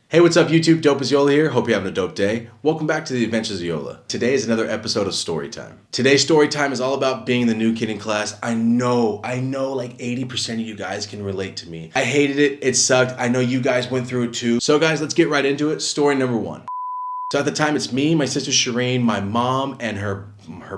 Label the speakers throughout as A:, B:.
A: Hey, what's up YouTube? Dope as Yola here. Hope you're having a dope day. Welcome back to the Adventures of Yola. Today is another episode of Story Time. Today's story time is all about being the new kid in class. I know like 80% of you guys can relate to me. I hated it. It sucked. I know you guys went through it too. So guys, let's get right into it. Story number one. So at the time, it's me, my sister Shireen, my mom, and her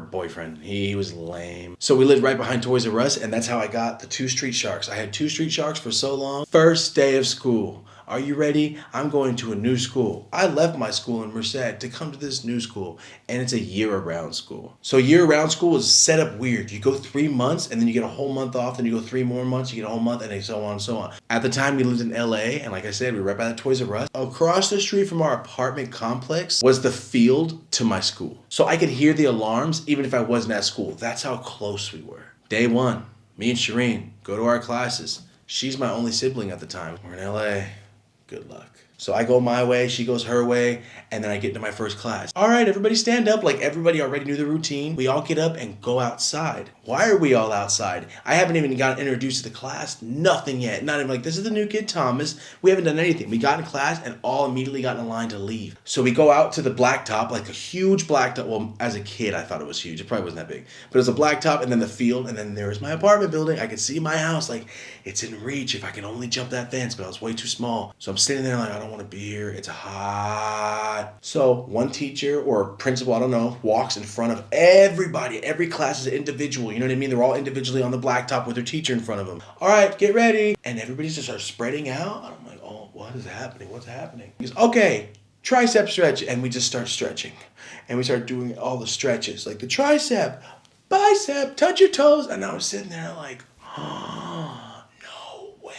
A: boyfriend. He was lame. So we lived right behind Toys R Us, and that's how I got the 2 Street Sharks. I had 2 Street Sharks for so long. First day of school. Are you ready? I'm going to a new school. I left my school in Merced to come to this new school, and it's a year-round school. So year-round school is set up weird. You go 3 months, and then you get a whole month off, then you go 3 more months, you get a whole month, and then so on and so on. At the time, we lived in LA, and like I said, we were right by the Toys R Us. Across the street from our apartment complex was the field to my school. So I could hear the alarms even if I wasn't at school. That's how close we were. Day one, me and Shireen go to our classes. She's my only sibling at the time. We're in LA. Good luck. So I go my way, she goes her way, and then I get into my first class. All right, everybody stand up. Like everybody already knew the routine. We all get up and go outside. Why are we all outside? I haven't even gotten introduced to the class. Nothing yet. Not even like, this is the new kid, Thomas. We haven't done anything. We got in class and all immediately got in line to leave. So we go out to the blacktop, like a huge blacktop. Well, as a kid, I thought it was huge. It probably wasn't that big. But it was a blacktop and then the field, and then there was my apartment building. I could see my house. Like, it's in reach if I can only jump that fence, but I was way too small. So I'm sitting there like, I don't want to be here. It's hot. So one teacher or principal, I don't know, walks in front of everybody. Every class is an individual. You know what I mean? They're all individually on the blacktop with their teacher in front of them. All right, get ready. And everybody just starts spreading out. And I'm like, oh, what is happening? What's happening? He goes, okay, tricep stretch. And we just start stretching. And we start doing all the stretches. Like the tricep, bicep, touch your toes. And I was sitting there like, oh, no way.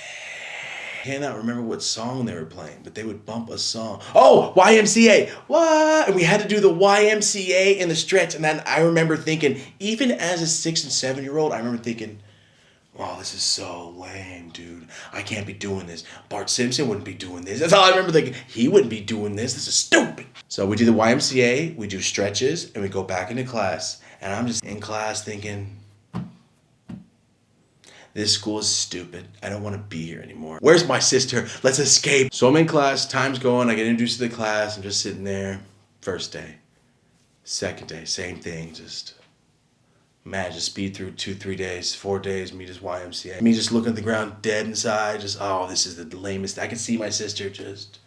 A: I cannot remember what song they were playing, but they would bump a song. Oh, YMCA. What? And we had to do the YMCA in the stretch. And then I remember thinking, even as a 6 and 7-year-old, I remember thinking, wow, this is so lame, dude. I can't be doing this. Bart Simpson wouldn't be doing this. That's all I remember thinking. He wouldn't be doing this. This is stupid. So we do the YMCA, we do stretches, and we go back into class. And I'm just in class thinking, this school is stupid. I don't want to be here anymore. Where's my sister? Let's escape. So I'm in class. Time's going. I get introduced to the class. I'm just sitting there. First day. Second day. Same thing. Just speed through 2-3 days, 4 days, me just YMCA. Me just looking at the ground dead inside. Just, oh, this is the lamest. I can see my sister just.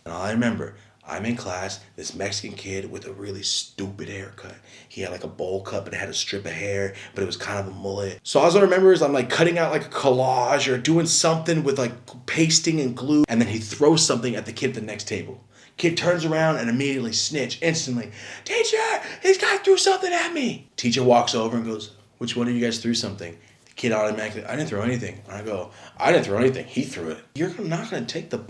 A: And all I remember, I'm in class, this Mexican kid with a really stupid haircut. He had like a bowl cut, but it had a strip of hair, but it was kind of a mullet. So all I remember is I'm like cutting out like a collage or doing something with like pasting and glue. And then he throws something at the kid at the next table. Kid turns around and immediately snitch, instantly. Teacher, this guy threw something at me. Teacher walks over and goes, which one of you guys threw something? The kid automatically, I didn't throw anything. And I go, I didn't throw anything. He threw it. You're not going to take the...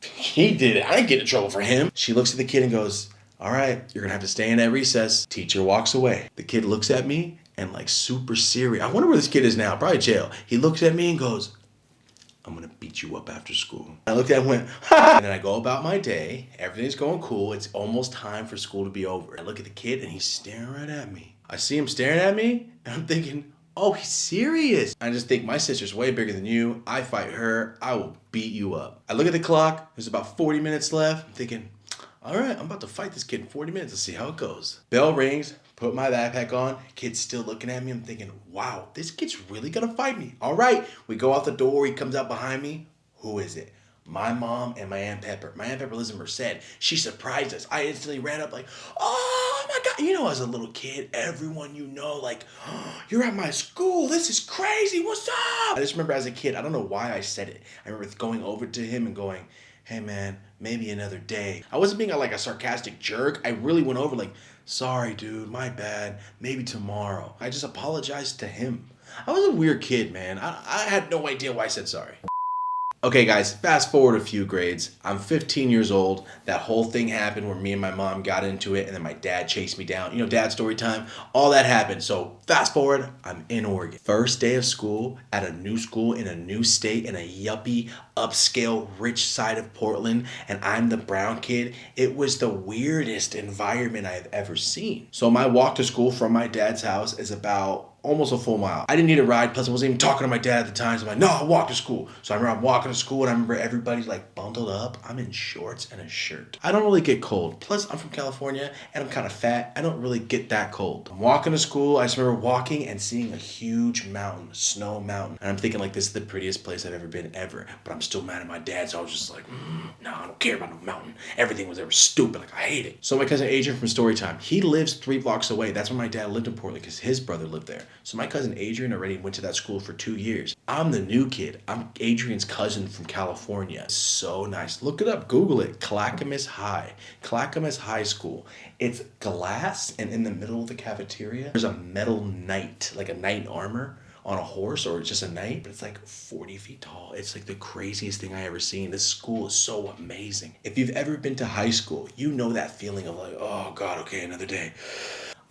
A: He did it. I didn't get in trouble for him. She looks at the kid and goes, all right, you're going to have to stay in at recess. Teacher walks away. The kid looks at me and like super serious. I wonder where this kid is now. Probably jail. He looks at me and goes, I'm going to beat you up after school. I looked at him and went, ha! And then I go about my day. Everything's going cool. It's almost time for school to be over. I look at the kid and he's staring right at me. I see him staring at me and I'm thinking, oh, he's serious. I just think my sister's way bigger than you. I fight her. I will beat you up. I look at the clock. There's about 40 minutes left. I'm thinking, all right, I'm about to fight this kid in 40 minutes. Let's see how it goes. Bell rings. Put my backpack on. Kid's still looking at me. I'm thinking, wow, this kid's really gonna fight me. All right, we go out the door. He comes out behind me. Who is it? My mom and my Aunt Pepper. My Aunt Pepper lives in Merced. She surprised us. I instantly ran up like, oh my God. You know, as a little kid, everyone you know, like, oh, you're at my school. This is crazy. What's up? I just remember as a kid, I don't know why I said it. I remember going over to him and going, hey man, maybe another day. I wasn't being like a sarcastic jerk. I really went over like, sorry dude, my bad, maybe tomorrow. I just apologized to him. I was a weird kid, man. I had no idea why I said sorry. Okay guys, fast forward a few grades. I'm 15 years old. That whole thing happened where me and my mom got into it and then my dad chased me down. You know, dad story time. All that happened. So fast forward, I'm in Oregon. First day of school at a new school in a new state in a yuppie, upscale, rich side of Portland, and I'm the brown kid. It was the weirdest environment I've ever seen. So my walk to school from my dad's house is about almost a full mile. I didn't need a ride, plus I wasn't even talking to my dad at the time, so I'm like, no, I'll walk to school. So I remember I'm walking to school, and I remember everybody's like bundled up. I'm in shorts and a shirt. I don't really get cold. Plus, I'm from California, and I'm kind of fat. I don't really get that cold. I'm walking to school. I just remember walking and seeing a huge mountain, snow mountain. And I'm thinking like, this is the prettiest place I've ever been ever. But I'm still mad at my dad, so I was just like, no, I don't care about no mountain. Everything was ever stupid. Like, I hate it. So my cousin Adrian from Storytime, he lives 3 blocks away. That's where my dad lived in Portland because his brother lived there. So my cousin Adrian already went to that school for 2 years. I'm the new kid. I'm Adrian's cousin from California. So nice. Look it up. Google it. Clackamas High. Clackamas High School. It's glass, and in the middle of the cafeteria, there's a metal knight, like a knight in armor on a horse, or it's just a knight, but it's like 40 feet tall. It's like the craziest thing I ever seen. This school is so amazing. If you've ever been to high school, you know that feeling of like, oh God, okay, another day.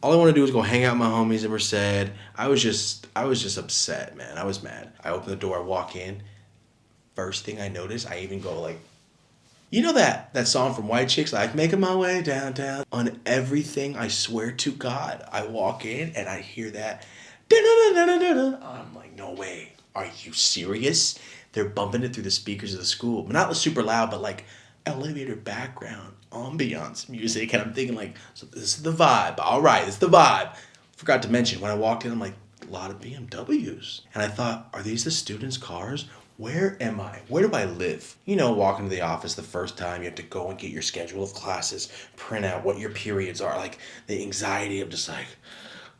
A: All I want to do is go hang out with my homies in Merced. I was just upset, man. I was mad. I open the door, I walk in. First thing I notice, I even go like, you know that song from White Chicks, like making my way downtown? On everything, I swear to God, I walk in and I hear that. I'm like, no way. Are you serious? They're bumping it through the speakers of the school. But not super loud, but like elevator background, ambiance music. And I'm thinking like, so this is the vibe. All right, it's the vibe. Forgot to mention, when I walked in, I'm like, a lot of BMWs. And I thought, are these the students' cars? Where am I? Where do I live? You know, walking to the office the first time, you have to go and get your schedule of classes, print out what your periods are. Like the anxiety of just like,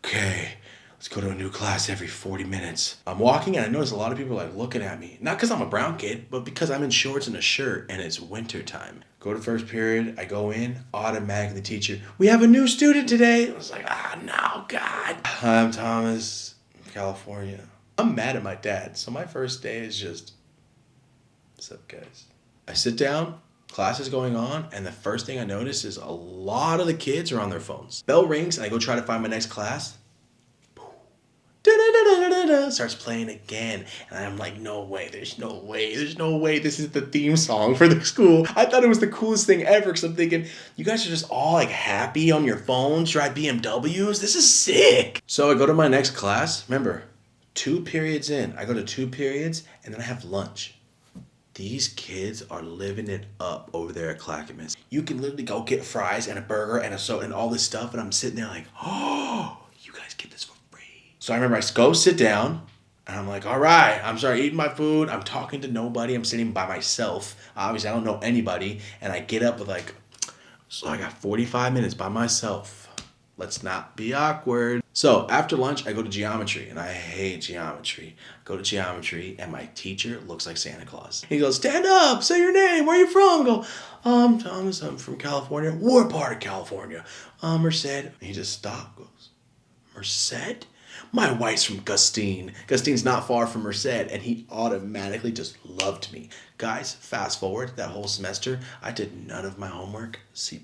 A: okay, let's go to a new class every 40 minutes. I'm walking and I notice a lot of people like looking at me. Not because I'm a brown kid, but because I'm in shorts and a shirt and it's winter time. Go to first period, I go in, automatically the teacher, we have a new student today. I was like, no, God. I'm Thomas, California. I'm mad at my dad, so my first day is just, what's up, guys? I sit down, class is going on, and the first thing I notice is a lot of the kids are on their phones. Bell rings, and I go try to find my next class. Starts playing again, and I'm like, no way, there's no way this is the theme song for the school. I thought it was the coolest thing ever, because I'm thinking, you guys are just all like happy on your phones, drive BMWs, this is sick. So I go to my next class, remember, 2 periods in, I go to 2 periods, and then I have lunch. These kids are living it up over there at Clackamas. You can literally go get fries and a burger and a soda and all this stuff, and I'm sitting there like, oh, you guys get this for free. So I remember I go sit down, and I'm like, all right, I'm sorry, eating my food. I'm talking to nobody. I'm sitting by myself. Obviously, I don't know anybody. And I get up with like, so I got 45 minutes by myself. Let's not be awkward. So after lunch, I go to geometry, and I hate geometry. I go to geometry, and my teacher looks like Santa Claus. He goes, stand up, say your name, where are you from? I go, I'm Thomas, I'm from California. What part of California? Merced. And he just stopped, goes, Merced? My wife's from Gustine. Gustine's not far from Merced, and he automatically just loved me. Guys, fast forward that whole semester, I did none of my homework, C+.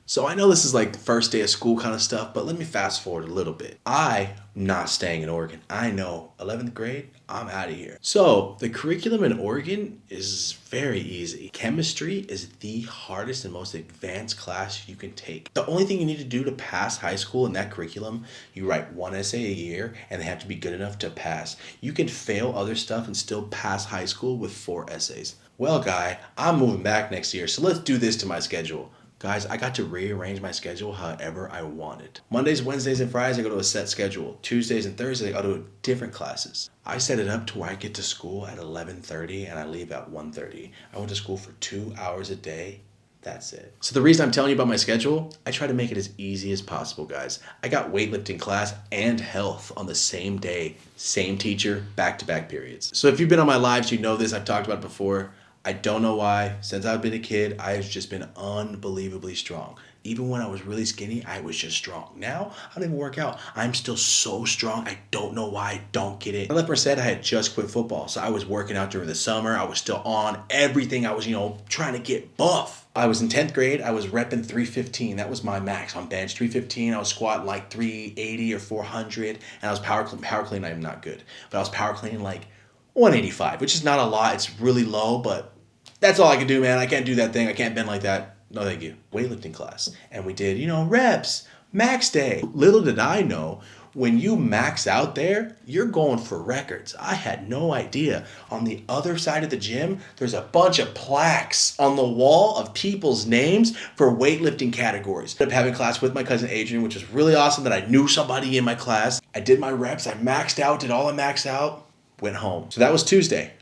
A: So I know this is like the first day of school kind of stuff, but let me fast forward a little bit. I'm not staying in Oregon. I know, 11th grade, I'm out of here. So the curriculum in Oregon is very easy. Chemistry is the hardest and most advanced class you can take. The only thing you need to do to pass high school in that curriculum, you write 1 essay a year, and they have to be good enough to pass. You can fail other stuff and still pass high school with 4 essays. Well, guy, I'm moving back next year, so let's do this to my schedule. Guys, I got to rearrange my schedule however I wanted. Mondays, Wednesdays, and Fridays, I go to a set schedule. Tuesdays and Thursdays, I go to different classes. I set it up to where I get to school at 11:30 and I leave at 1:30. I went to school for 2 hours a day. That's it. So the reason I'm telling you about my schedule, I try to make it as easy as possible, guys. I got weightlifting class and health on the same day, same teacher, back-to-back periods. So if you've been on my lives, you know this, I've talked about it before. I don't know why. Since I've been a kid, I've just been unbelievably strong. Even when I was really skinny, I was just strong. Now, I don't even work out. I'm still so strong. I don't know why. I don't get it. Like Merced, I had just quit football. So I was working out during the summer. I was still on everything. I was, trying to get buff. I was in 10th grade. I was repping 315. That was my max. On bench 315. I was squatting like 380 or 400. And I was power clean. I'm not good. But I was power cleaning like 185, which is not a lot. It's really low, but that's all I can do, man. I can't do that thing. I can't bend like that. No, thank you. Weightlifting class. And we did, reps, max day. Little did I know, When you max out there, you're going for records. I had no idea. On the other side of the gym, there's a bunch of plaques on the wall of people's names for weightlifting categories. I ended up having class with my cousin Adrian, which was really awesome that I knew somebody in my class. I did my reps, I maxed out, did all I maxed out, went home. So that was Tuesday.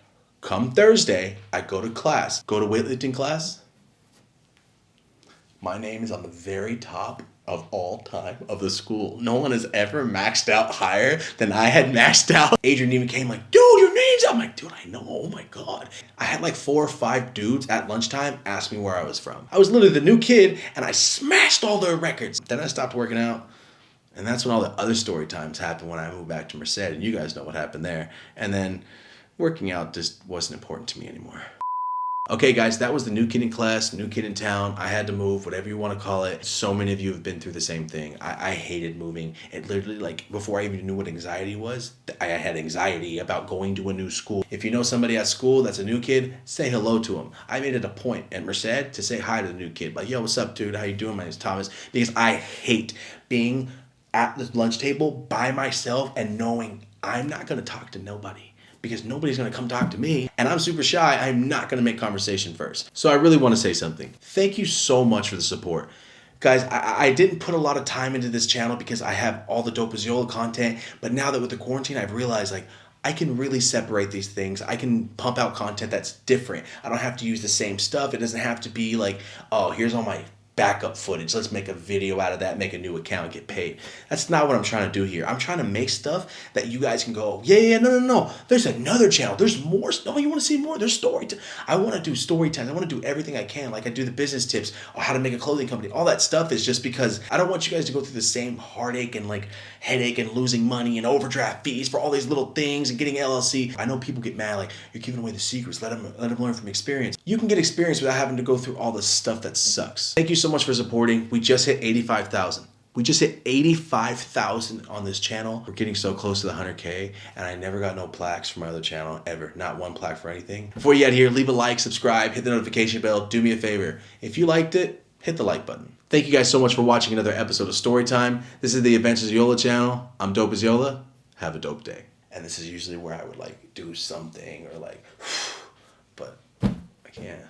A: Come Thursday, I go to class. Go to weightlifting class. My name is on the very top of all time of the school. No one has ever maxed out higher than I had maxed out. Adrian even came like, dude, your name's out. I'm like, dude, I know, oh my God. I had like 4 or 5 dudes at lunchtime ask me where I was from. I was literally the new kid and I smashed all their records. Then I stopped working out. And that's when all the other story times happened when I moved back to Merced. And you guys know what happened there. And then working out just wasn't important to me anymore. Okay guys, that was the new kid in class, new kid in town. I had to move, whatever you want to call it. So many of you have been through the same thing. I hated moving. It literally, like, before I even knew what anxiety was, I had anxiety about going to a new school. If you know somebody at school that's a new kid, say hello to them. I made it a point at Merced to say hi to the new kid. Like, yo, what's up, dude? How you doing? My name's Thomas. Because I hate being at the lunch table by myself and knowing I'm not going to talk to nobody. Because nobody's going to come talk to me and I'm super shy. I'm not going to make conversation first. So I really want to say something. Thank you so much for the support. Guys, I didn't put a lot of time into this channel because I have all the Dope as Yola content. But now that with the quarantine, I've realized like I can really separate these things. I can pump out content that's different. I don't have to use the same stuff. It doesn't have to be like, oh, here's all my backup footage. Let's make a video out of that, make a new account, get paid. That's not what I'm trying to do here. I'm trying to make stuff that you guys can go, yeah, no. There's another channel. There's more. Oh, you want to see more? There's story time. I want to do story time. I want to do everything I can. Like I do the business tips or how to make a clothing company. All that stuff is just because I don't want you guys to go through the same heartache and like headache and losing money and overdraft fees for all these little things and getting LLC. I know people get mad like you're giving away the secrets. Let them learn from experience. You can get experience without having to go through all the stuff that sucks. Thank you so much for supporting. We just hit 85,000. We just hit 85,000 on this channel. We're getting so close to the 100K and I never got no plaques from my other channel ever. Not one plaque for anything. Before you get here, leave a like, subscribe, hit the notification bell. Do me a favor. If you liked it, hit the like button. Thank you guys so much for watching another episode of Storytime. This is the Adventures of Yola channel. I'm Dope as Yola. Have a dope day. And this is usually where I would like do something or like, but I can't.